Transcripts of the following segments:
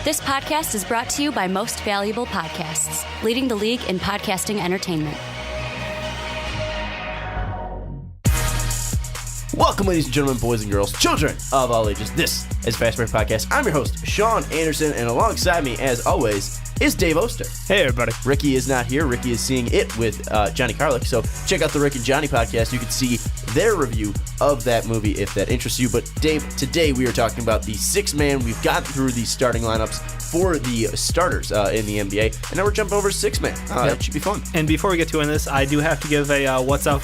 This podcast is brought to you by Most Valuable Podcasts, leading the league in podcasting entertainment. Welcome, ladies and gentlemen, boys and girls, children of all ages. This is Fast Break Podcast. I'm your host, Sean Anderson, and alongside me, as always, is Dave Oster. Hey, everybody. Ricky is not here. Ricky is seeing it with Johnny Carlick. So check out the Rick and Johnny podcast. You can see their review of that movie if that interests you. But Dave, today we are talking about the six-man. We've gotten through the starting lineups for the starters in the NBA, and now we're jumping over to six-man. It should be fun. And before we get to this, I do have to give a what's up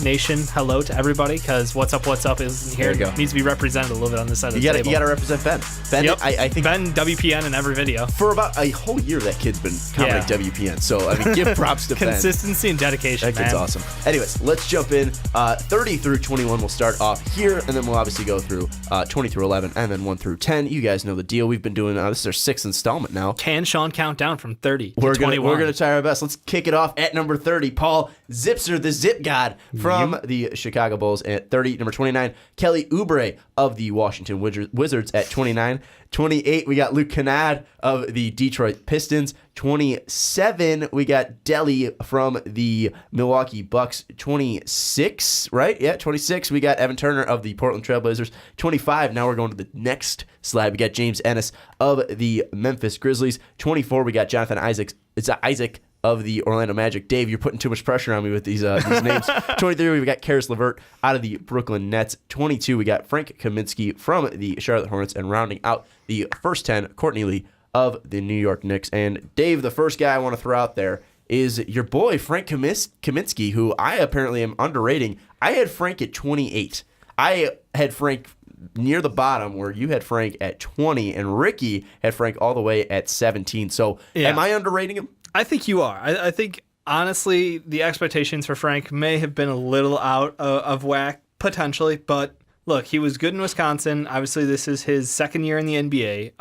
nation hello to everybody, because what's up isn't here. There you go. Needs to be represented a little bit on this side of the table. You got to represent Ben. Ben, Yep. I think Ben WPN in every video. for about a whole year that kid's been commenting WPN. So I mean, give props to Ben. Consistency and dedication. That kid's awesome. Anyways, let's jump in. 30 through 21 we'll start off here, and then we'll obviously go through 20 through 11, and then 1 through 10. You guys know the deal. We've been doing this is our 6th installment now. Can Sean count down from 30 We're to 21? We're gonna try our best. Let's kick it off at number 30. Paul Zipser, the Zip God from the Chicago Bulls at 30. Number 29, Kelly Oubre of the Washington Wizards at 29. 28, we got Luke Kennard of the Detroit Pistons. 27, we got Delly from the Milwaukee Bucks. 26, right? Yeah, 26, we got Evan Turner of the Portland Trail Blazers. 25, now we're going to the next slide. We got James Ennis of the Memphis Grizzlies. 24, we got Jonathan Isaac. It's Isaac of the Orlando Magic. Dave, you're putting too much pressure on me with these names. 23, we got Karis LeVert out of the Brooklyn Nets. 22, we got Frank Kaminsky from the Charlotte Hornets. And rounding out the first 10, Courtney Lee of the New York Knicks. And Dave, the first guy I want to throw out there is your boy, Frank Kaminsky, who I apparently am underrating. I had Frank at 28. I had Frank near the bottom, where you had Frank at 20, and Ricky had Frank all the way at 17. So am I underrating him? I think you are. I think, honestly, the expectations for Frank may have been a little out of whack, potentially. But, look, he was good in Wisconsin. Obviously, this is his second year in the NBA.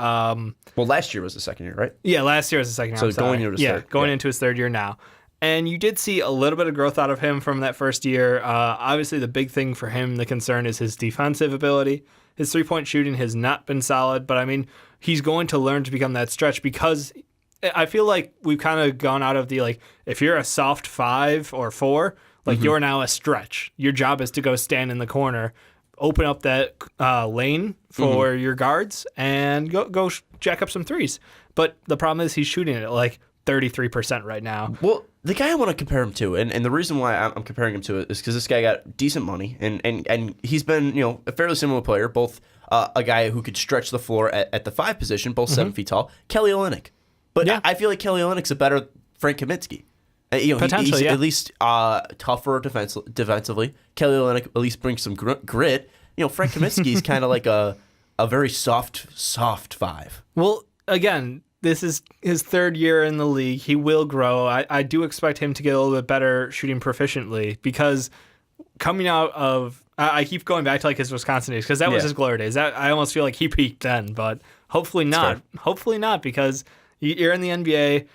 Well, last year was the second year, right? Yeah, last year was the second year. So going into his third. Going into his third year now. And you did see a little bit of growth out of him from that first year. Obviously, the big thing for him, the concern, is his defensive ability. His three-point shooting has not been solid, but, I mean, he's going to learn to become that stretch, because I feel like we've kind of gone out of the, like, if you're a soft 5 or 4, like, you're now a stretch. Your job is to go stand in the corner, open up that lane for your guards, and go jack up some threes. But the problem is he's shooting it at, like, 33% right now. Well, the guy I want to compare him to, and the reason why I'm comparing him to it is because this guy got decent money, and he's been, a fairly similar player, both a guy who could stretch the floor at the 5 position, both 7 feet tall, Kelly Olynyk. But I feel like Kelly Olynyk's a better Frank Kaminsky. Potentially, he's yeah. at least tougher defensively. Kelly Olynyk at least brings some grit. Frank Kaminsky is kind of like a very soft 5. Well, again, this is his third year in the league. He will grow. I do expect him to get a little bit better shooting proficiently, because coming out of, I keep going back to, like, his Wisconsin days, because that was his glory days. I almost feel like he peaked then, but hopefully not. Hopefully not, because you're in the NBA.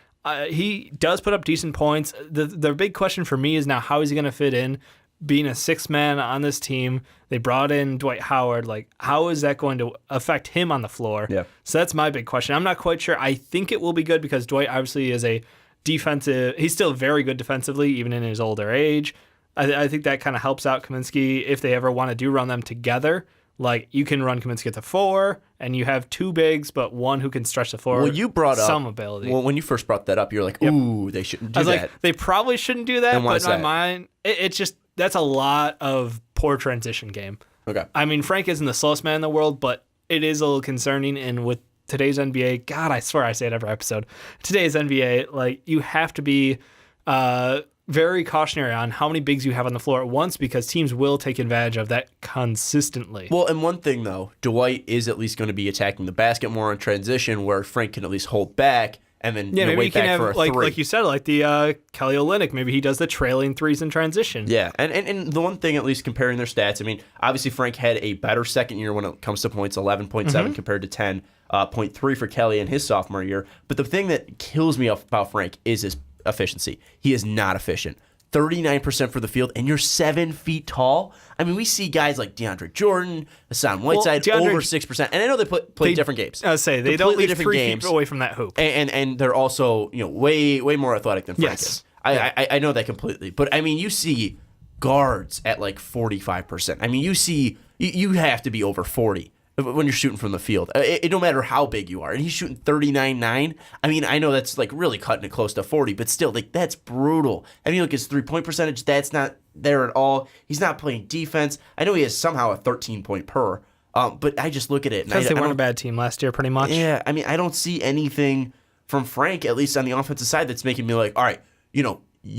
He does put up decent points. The big question for me is now, how is he going to fit in being a 6th man on this team? They brought in Dwight Howard. Like, how is that going to affect him on the floor? Yeah. So that's my big question. I'm not quite sure. I think it will be good, because Dwight obviously is a defensive. He's still very good defensively, even in his older age. I think that kind of helps out Kaminsky if they ever want to run them together. Like, you can run Kaminsky at the 4, and you have 2 bigs, but one who can stretch the floor. Well, you brought up some ability. Well, when you first brought that up, you were like, "Ooh, they shouldn't do that." Like, they probably shouldn't do that. And why but is in my that? mind, it's just, that's a lot of poor transition game. Okay. I mean, Frank isn't the slowest man in the world, but it is a little concerning. And with today's NBA, God, I swear I say it every episode. Today's NBA, like, you have to be very cautionary on how many bigs you have on the floor at once, because teams will take advantage of that consistently. Well, and one thing, though, Dwight is at least going to be attacking the basket more in transition, where Frank can at least hold back and then maybe wait you can back have, for a like, 3. like you said, like the Kelly Olynyk. Maybe he does the trailing threes in transition. Yeah, and the one thing, at least comparing their stats, I mean, obviously Frank had a better second year when it comes to points, 11.7 compared to 10.3 for Kelly in his sophomore year. But the thing that kills me about Frank is his efficiency. He is not efficient. 39% for the field, and you're 7 feet tall. I mean, we see guys like DeAndre Jordan, Hassan Whiteside, over 6%. And I know they play different games. I was say they don't leave 3 feet away from that hoop. And they're also way more athletic than Frank is. Yes. I know that completely. But, I mean, you see guards at like 45%. I mean, you have to be over 40 when you're shooting from the field. It no matter how big you are. And he's shooting 39.9. I mean, I know that's like really cutting it close to 40, but still, like, that's brutal. I mean, look, his 3-point percentage, that's not there at all. He's not playing defense. I know he has somehow a 13-point per, but I just look at it. Because they weren't a bad team last year, pretty much. Yeah, I mean, I don't see anything from Frank, at least on the offensive side, that's making me like, all right, I'm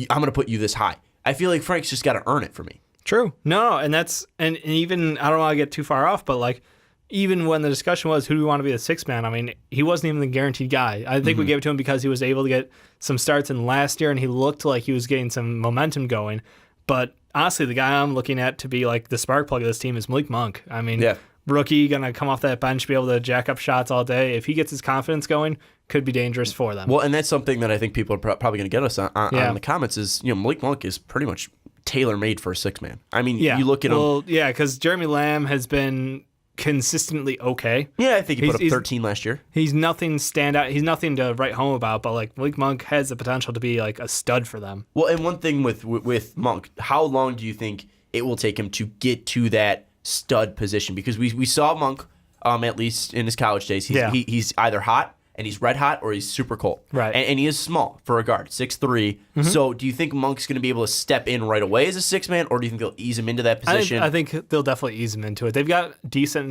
going to put you this high. I feel like Frank's just got to earn it for me. True. No, and that's, and even, I don't want to get too far off, but like, even when the discussion was who do we want to be the sixth man, I mean, he wasn't even the guaranteed guy. I think we gave it to him because he was able to get some starts in last year and he looked like he was getting some momentum going. But honestly, the guy I'm looking at to be like the spark plug of this team is Malik Monk. I mean, rookie, going to come off that bench, be able to jack up shots all day. If he gets his confidence going, could be dangerous for them. Well, and that's something that I think people are probably going to get us on the comments is, Malik Monk is pretty much tailor-made for a six-man. I mean, you look at him. Well, yeah, because Jeremy Lamb has been consistently okay. Yeah, I think he put up 13 last year. He's nothing standout. He's nothing to write home about, but like Malik Monk has the potential to be like a stud for them. Well, and one thing with Monk, how long do you think it will take him to get to that stud position? Because we saw Monk, at least in his college days, he's either hot and he's red hot or he's super cold. Right. And he is small for a guard, 6'3". So do you think Monk's going to be able to step in right away as a six-man, or do you think they'll ease him into that position? I think they'll definitely ease him into it. They've got decent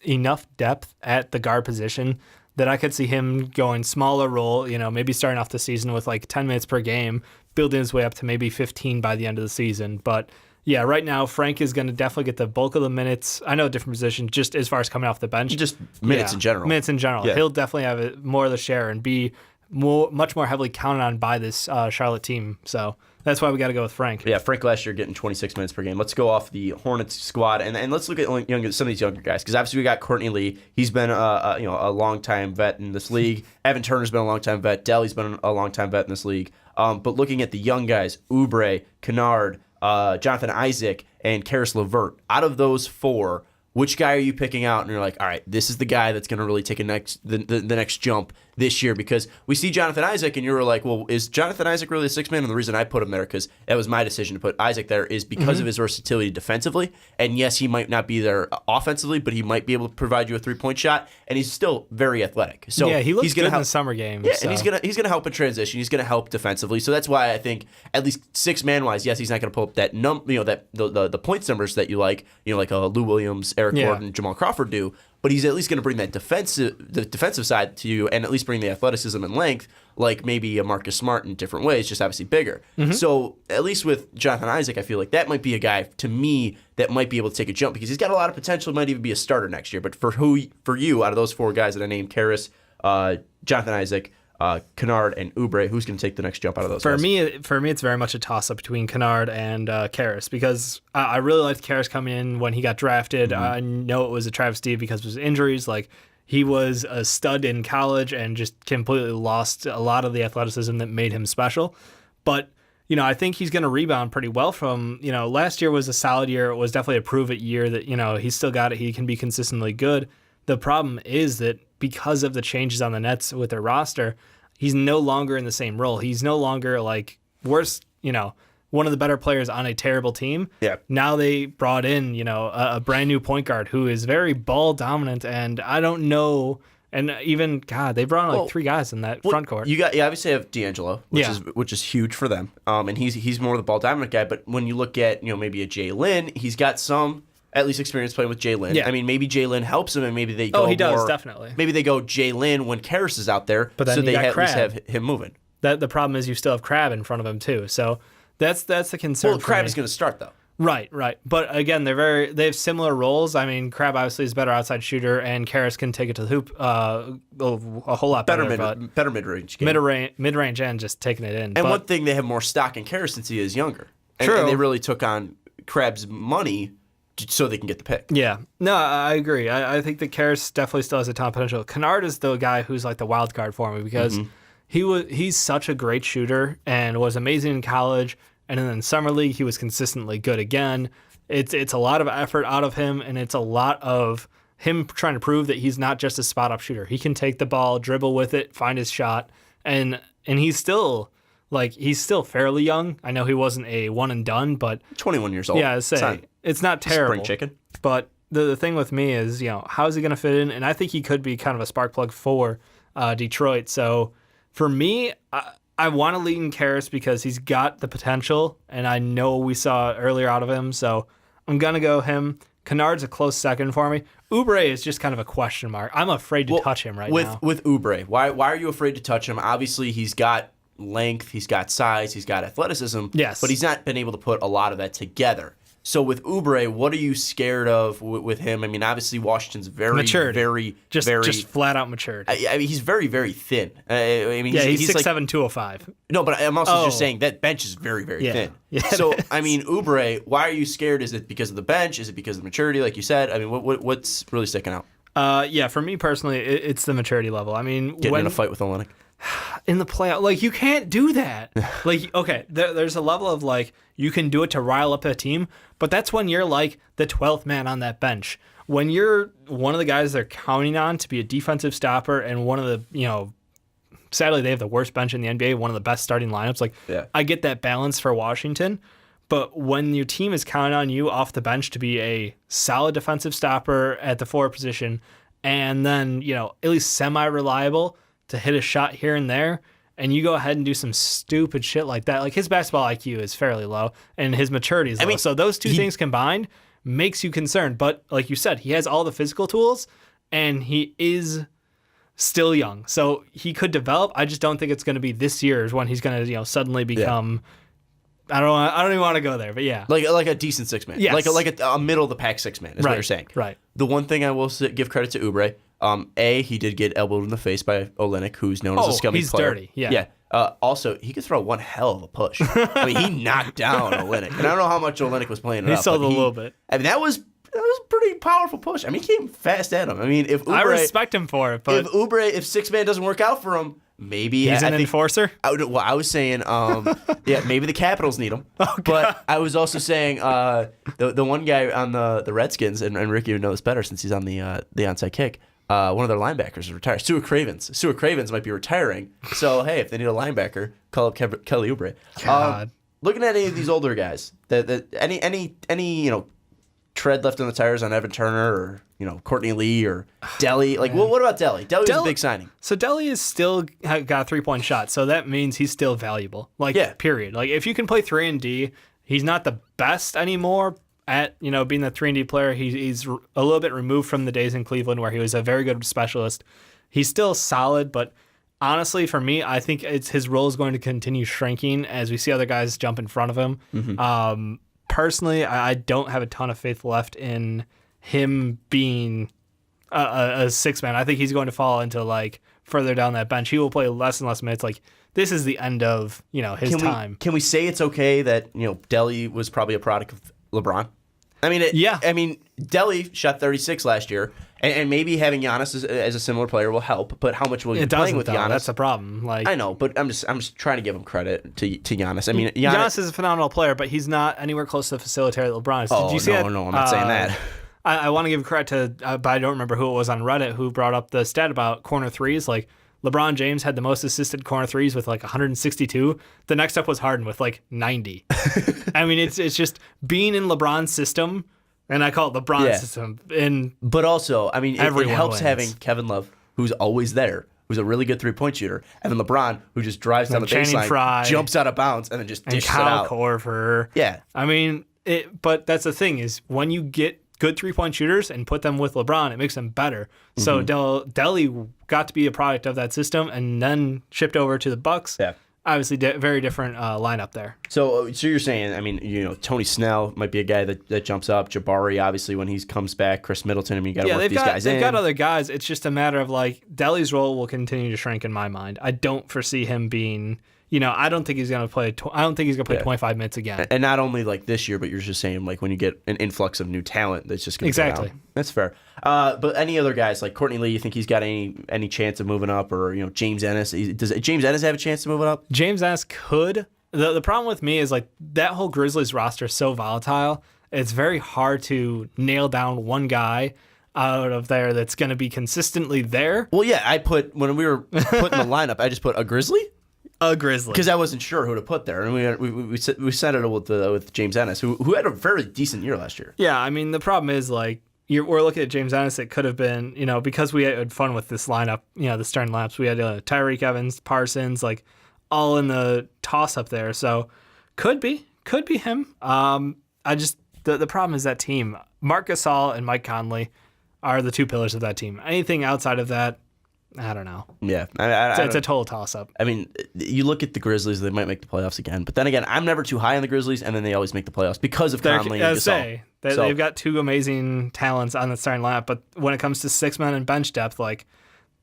enough depth at the guard position that I could see him going smaller role, maybe starting off the season with like 10 minutes per game, building his way up to maybe 15 by the end of the season. But yeah, right now, Frank is going to definitely get the bulk of the minutes. I know a different position, just as far as coming off the bench. Just minutes in general. Minutes in general. Yeah. He'll definitely have more of the share and be much more heavily counted on by this Charlotte team. So that's why we got to go with Frank. Yeah, Frank last year getting 26 minutes per game. Let's go off the Hornets squad and let's look at some of these younger guys, because obviously we got Courtney Lee. He's been a long-time vet in this league. Evan Turner's been a long-time vet. Delly's been a long-time vet in this league. But looking at the young guys, Oubre, Kennard, Jonathan Isaac, and Karis LeVert. Out of those four, which guy are you picking out? And you're like, all right, this is the guy that's going to really take the next jump this year, because we see Jonathan Isaac, and you were like, well, is Jonathan Isaac really a six-man? And the reason I put him there, because that was my decision to put Isaac there, is because of his versatility defensively. And yes, he might not be there offensively, but he might be able to provide you a three-point shot, and he's still very athletic. So yeah, he looks good in the summer games. Yeah, so. And he's gonna help in transition. He's gonna help defensively. So that's why I think, at least six-man wise, yes, he's not gonna pull up that the points numbers that you like Lou Williams, Eric Gordon, Jamal Crawford do. But he's at least going to bring that defensive side to you, and at least bring the athleticism and length, like maybe a Marcus Smart in different ways, just obviously bigger. So at least with Jonathan Isaac, I feel like that might be a guy, to me, that might be able to take a jump, because he's got a lot of potential, might even be a starter next year. But for you, out of those four guys that I named, Karis, Jonathan Isaac, Kennard, and Oubre, who's going to take the next jump out of those guys? For me, it's very much a toss-up between Kennard and Karis, because I really liked Karis coming in when he got drafted. I know it was a travesty because of his injuries. Like, he was a stud in college and just completely lost a lot of the athleticism that made him special. But I think he's going to rebound pretty well from, last year was a solid year. It was definitely a prove-it year that, he's still got it. He can be consistently good. The problem is that because of the changes on the Nets with their roster, he's no longer in the same role. He's no longer like one of the better players on a terrible team. Yeah. Now they brought in, a brand new point guard who is very ball dominant, and I don't know. And even they brought in like three guys in that front court. You obviously have D'Angelo, which is huge for them. And he's more the ball dominant guy. But when you look at maybe a Jay Lynn, he's got some at least experience playing with Jay Lynn. Yeah. I mean, maybe Jay Lynn helps him, and maybe they go. Oh, he does, definitely. Maybe they go Jay Lynn when Karis is out there, but then so they at Crab. least have him moving. The problem is you still have Crab in front of him too. So that's the concern. Well, Crab is going to start though. Right. But again, they have similar roles. I mean, Crab obviously is a better outside shooter, and Karis can take it to the hoop a whole lot better. Better mid-range game. Mid-range and just taking it in. And one thing, they have more stock in Karis since he is younger. True. And they really took on Crab's money so they can get the pick. Yeah. No, I agree. I think that Karis definitely still has a ton of potential. Kennard is the guy who's like the wild card for me, because he's such a great shooter and was amazing in college. and then in Summer League, he was consistently good again. It's a lot of effort out of him, and it's a lot of him trying to prove that he's not just a spot-up shooter. He can take the ball, dribble with it, find his shot, and he's still fairly young. I know he wasn't a one and done, but 21 years old. Yeah, it's not terrible. Spring chicken. But the thing with me is, how is he going to fit in? And I think he could be kind of a spark plug for Detroit. So for me, I want to lean Karras because he's got the potential, and I know we saw it earlier out of him. So I'm going to go him. Kennard's a close second for me. Oubre is just kind of a question mark. I'm afraid to touch him now. With Oubre, why are you afraid to touch him? Obviously, he's got length, he's got size, he's got athleticism. Yes. But he's not been able to put a lot of that together. So with Oubre, what are you scared of with him? I mean, obviously Washington's very just flat out matured. I mean, he's very, very thin. I mean, he's 6'7", 205. No, but I'm also just saying that bench is very, very thin. Yeah, so I mean, Oubre, why are you scared? Is it because of the bench? Is it because of the maturity, like you said? I mean, what's really sticking out? Yeah, for me personally, it's the maturity level. I mean, getting in a fight with Olynyk. In the playoff, like, you can't do that. Like, okay, there's a level of, like, you can do it to rile up a team, but that's when you're, like, the 12th man on that bench. When you're one of the guys they're counting on to be a defensive stopper and one of the, sadly, they have the worst bench in the NBA, one of the best starting lineups. Like, I get that balance for Washington, but when your team is counting on you off the bench to be a solid defensive stopper at the forward position and then, at least semi-reliable to hit a shot here and there, and you go ahead and do some stupid shit like that. Like, his basketball IQ is fairly low, and his maturity is low. So those two things combined makes you concerned. But like you said, he has all the physical tools, and he is still young. So he could develop. I just don't think it's going to be this year is when he's going to suddenly become... Yeah. I don't even want to go there, but yeah. Like a decent six man. Yes. Like a middle of the pack six man is what you're saying. Right. The one thing I will give credit to Oubre, he did get elbowed in the face by Olynyk, who's known as a scummy player. He's dirty. Yeah. Also, he could throw one hell of a push. I mean, he knocked down Olynyk. And I don't know how much Olynyk was playing it up. He sold a little bit. I mean, that was a pretty powerful push. I mean, he came fast at him. I mean, I respect him for it, but if six man doesn't work out for him, maybe he's an enforcer. I was saying, maybe the Capitals need him. Oh, but I was also saying, the one guy on the Redskins, and Ricky would know this better since he's on the onside kick. One of their linebackers is retired. Stuart Cravens might be retiring. So hey, if they need a linebacker, call up Kelly Oubre. God. Looking at any of these older guys, any tread left on the tires on Evan Turner or Courtney Lee or Delly. Like, what about Delly? Delly's a big signing. So Delly is still got a 3-point shot, so that means he's still valuable. Period. Like, if you can play 3 and D, he's not the best anymore at being the 3 and D player. He's a little bit removed from the days in Cleveland where he was a very good specialist. He's still solid, but honestly, for me, I think his role is going to continue shrinking as we see other guys jump in front of him. Mm-hmm. Personally, I don't have a ton of faith left in him being a six-man. I think he's going to fall into, further down that bench. He will play less and less minutes. This is the end of, his time. Can we say it's okay that, Delly was probably a product of LeBron? I mean, yeah. I mean, Delly shot 36 last year, and maybe having Giannis as a similar player will help. But how much will you be playing with Giannis? That's the problem. I know, but I'm just trying to give him credit to Giannis. I mean, Giannis is a phenomenal player, but he's not anywhere close to the facilitator that LeBron is. Did you see that? No, I'm not saying that. I want to give credit to, but I don't remember who it was on Reddit who brought up the stat about corner threes. LeBron James had the most assisted corner threes with 162. The next up was Harden with 90. I mean, it's just being in LeBron's system, and I call it LeBron's system. But also, I mean, it helps wins. having Kevin Love, who's always there, who's a really good 3-point shooter, and then LeBron, who just drives down the baseline, jumps out of bounds, and then just dishes it out. Korver. Yeah. I mean, but that's the thing is when you get good 3-point shooters and put them with LeBron, it makes them better. So Delly got to be a product of that system and then shipped over to the Bucks. Yeah. Obviously, very different lineup there. So you're saying, I mean, Tony Snell might be a guy that jumps up. Jabari, obviously, when he comes back. Chris Middleton. I mean, you got to work these guys in. They've got other guys. It's just a matter of Delly's role will continue to shrink in my mind. I don't foresee him being. I don't think he's going to play. I don't think he's going to play 25 minutes again. And not only this year, but you're just saying when you get an influx of new talent, that's just going to go down. That's fair. But any other guys like Courtney Lee, you think he's got any chance of moving up, or James Ennis? Does James Ennis have a chance to move up? James Ennis could. The problem with me is like that whole Grizzlies roster is so volatile. It's very hard to nail down one guy out of there that's going to be consistently there. Well, yeah, when we were putting the lineup, I just put a Grizzly. A Grizzly. Because I wasn't sure who to put there, and we set it with James Ennis, who had a very decent year last year. Yeah, I mean the problem is like we're looking at James Ennis. It could have been because we had fun with this lineup. The starting laps we had Tyreek Evans, Parsons, like all in the toss up there. So could be him. The problem is that team. Marc Gasol and Mike Conley are the two pillars of that team. Anything outside of that, I don't know. Yeah. It's a total toss-up. I mean, you look at the Grizzlies, they might make the playoffs again. But then again, I'm never too high on the Grizzlies, and then they always make the playoffs because of Conley and Gasol. They've got two amazing talents on the starting lineup, but when it comes to six men and bench depth, like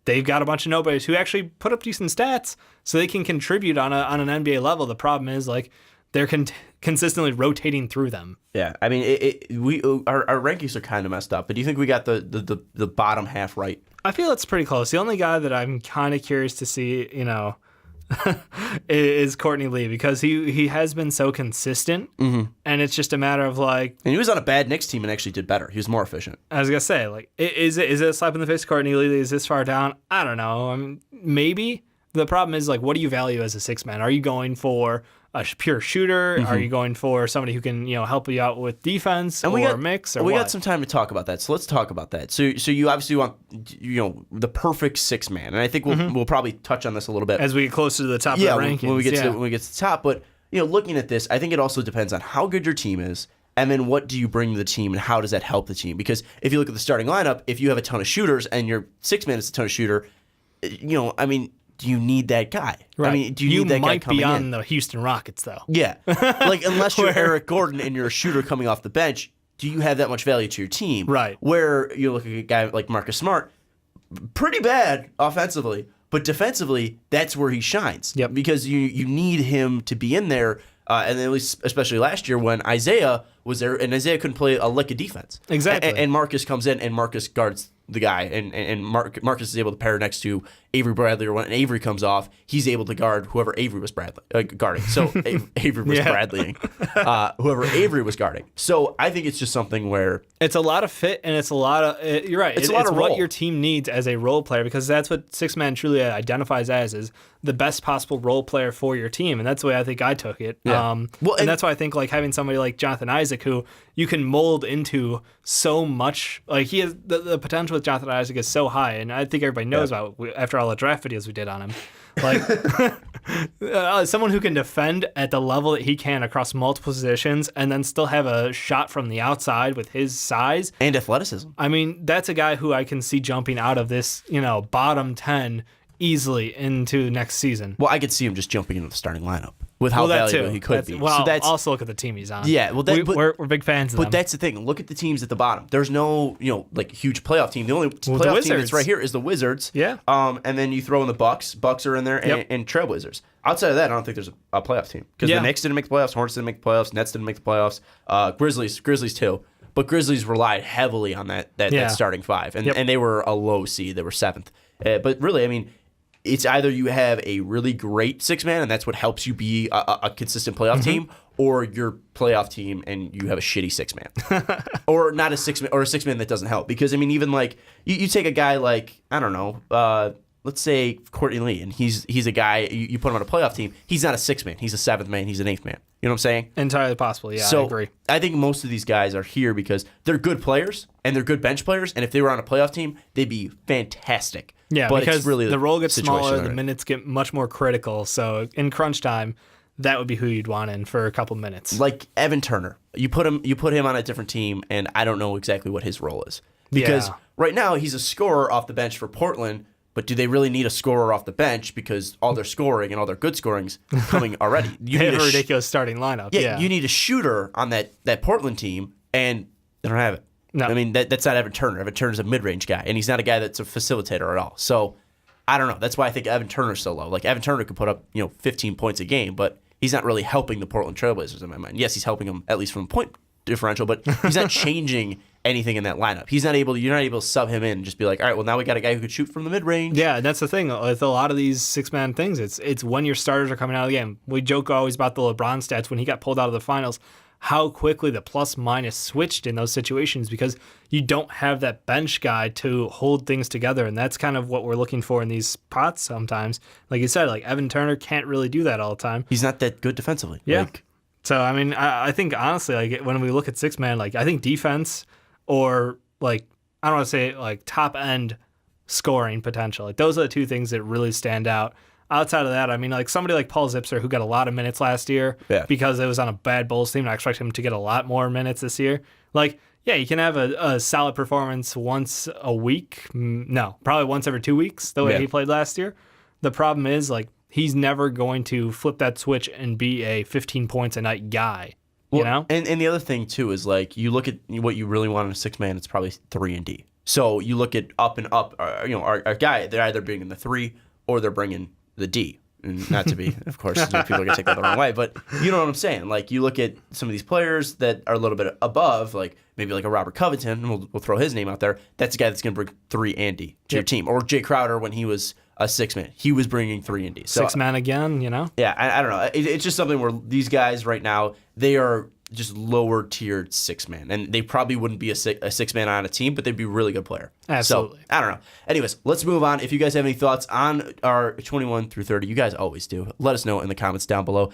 they've got a bunch of nobodies who actually put up decent stats so they can contribute on an NBA level. The problem is like they're consistently rotating through them. Yeah, I mean, our rankings are kind of messed up, but do you think we got the bottom half right? I feel it's pretty close. The only guy that I'm kind of curious to see, is Courtney Lee because he has been so consistent, and it's just a matter of like. And he was on a bad Knicks team and actually did better. He was more efficient. I was gonna say, like, is it a slap in the face? To Courtney Lee is this far down? I don't know. I mean, maybe. The problem is like, what do you value as a six man? Are you going for a pure shooter? Are you going for somebody who can help you out with defense or a mix? Or we got some time to talk about that, so let's talk about that. So you obviously want the perfect six man, and I think we'll probably touch on this a little bit as we get closer to the top of the rankings. When we get to the top. But looking at this, I think it also depends on how good your team is, and then what do you bring to the team, and how does that help the team? Because if you look at the starting lineup, if you have a ton of shooters and your six man is a ton of shooter, I mean. Do you need that guy? Right. I mean, do you need that guy coming in? You might be on the Houston Rockets, though. Yeah. Like, unless you're Eric Gordon and you're a shooter coming off the bench, do you have that much value to your team? Right. Where you look at a guy like Marcus Smart, pretty bad offensively, but defensively, that's where he shines. Yep. Because you need him to be in there, and at least especially last year when Isaiah was there, and Isaiah couldn't play a lick of defense. Exactly. And Marcus comes in, and Marcus guards the guy, and Marcus is able to pair next to Avery Bradley, or when Avery comes off, he's able to guard whoever Avery was guarding. So Avery was Bradleying, whoever Avery was guarding. So I think it's just something where it's a lot of fit, and it's a lot of you're right. It's a lot of what your team needs as a role player, because that's what six man truly identifies as, is the best possible role player for your team, and that's the way I think I took it. Yeah. And that's why I think like having somebody like Jonathan Isaac, who you can mold into so much. Like he has the potential with Jonathan Isaac is so high, and I think everybody knows about after all the draft videos we did on him. Like someone who can defend at the level that he can across multiple positions, and then still have a shot from the outside with his size and athleticism. I mean, that's a guy who I can see jumping out of this, bottom 10 easily into next season. Well, I could see him just jumping into the starting lineup with how valuable he could be. Well, also look at the team he's on. Yeah, well, we're big fans of them. But that's the thing. Look at the teams at the bottom. There's no, like huge playoff team. The only playoff team that's right here is the Wizards. Yeah. And then you throw in the Bucks. Bucks are in there, and Trailblazers. Outside of that, I don't think there's a playoff team, because the Knicks didn't make the playoffs, Hornets didn't make the playoffs, Nets didn't make the playoffs, Grizzlies too. But Grizzlies relied heavily on that starting five, and they were a low seed. They were seventh. But really, I mean, it's either you have a really great six man, and that's what helps you be a consistent playoff team, or your playoff team and you have a shitty six man, or not a six man, or a six man that doesn't help. Because I mean, even like you take a guy like, I don't know, let's say Courtney Lee, and he's a guy you put him on a playoff team. He's not a six man. He's a seventh man. He's an eighth man. You know what I'm saying? Entirely possible. Yeah, so I agree. I think most of these guys are here because they're good players and they're good bench players. And if they were on a playoff team, they'd be fantastic. Yeah, but because it's really the role gets smaller, the minutes get much more critical. So in crunch time, that would be who you'd want in for a couple minutes. Like Evan Turner, you put him on a different team, and I don't know exactly what his role is, because right now he's a scorer off the bench for Portland. But do they really need a scorer off the bench, because all their scoring and all their good scoring's coming already? You need a ridiculous starting lineup. Yeah, you need a shooter on that Portland team, and they don't have it. No. I mean, that's not Evan Turner. Evan Turner's a mid-range guy, and he's not a guy that's a facilitator at all. So I don't know. That's why I think Evan Turner's so low. Like, Evan Turner could put up 15 points a game, but he's not really helping the Portland Trailblazers in my mind. Yes, he's helping them at least from a point differential, but he's not changing anything in that lineup. You're not able to sub him in and just be like, all right, well, now we got a guy who could shoot from the mid-range. Yeah, that's the thing. With a lot of these six-man things, it's when your starters are coming out of the game. We joke always about the LeBron stats when he got pulled out of the finals, how quickly the plus-minus switched in those situations because you don't have that bench guy to hold things together, and that's kind of what we're looking for in these spots sometimes. Like you said, like Evan Turner can't really do that all the time. He's not that good defensively. Yeah. So, I mean, I think, honestly, like when we look at six-man, like I think defense or, like, I don't want to say, like, top-end scoring potential. Like, those are the two things that really stand out. Outside of that, I mean, like somebody like Paul Zipser, who got a lot of minutes last year because it was on a bad Bulls team, and I expect him to get a lot more minutes this year. Like, yeah, you can have a solid performance once a week. No, probably once every 2 weeks, the way he played last year. The problem is, like, he's never going to flip that switch and be a 15 points a night guy. You know? And the other thing, too, is, like, you look at what you really want in a six-man, it's probably 3 and D. So you look at up and up, our guy, they're either bringing the 3 or they're bringing the D. And not to be, of course, people are going to take that the wrong way, but you know what I'm saying. Like, you look at some of these players that are a little bit above, like maybe like a Robert Covington, and we'll throw his name out there. That's a guy that's going to bring 3 and D to your team. Or Jay Crowder when he was a 6-man. He was bringing 3 and D. So, 6-man again, you know? Yeah, I don't know. It's just something where these guys right now, they are just lower tiered 6-man, and they probably wouldn't be a 6-man on a team, but they'd be a really good player. Absolutely. So I don't know. Anyways, let's move on. If you guys have any thoughts on our 21 through 30, you guys always do. Let us know in the comments down below.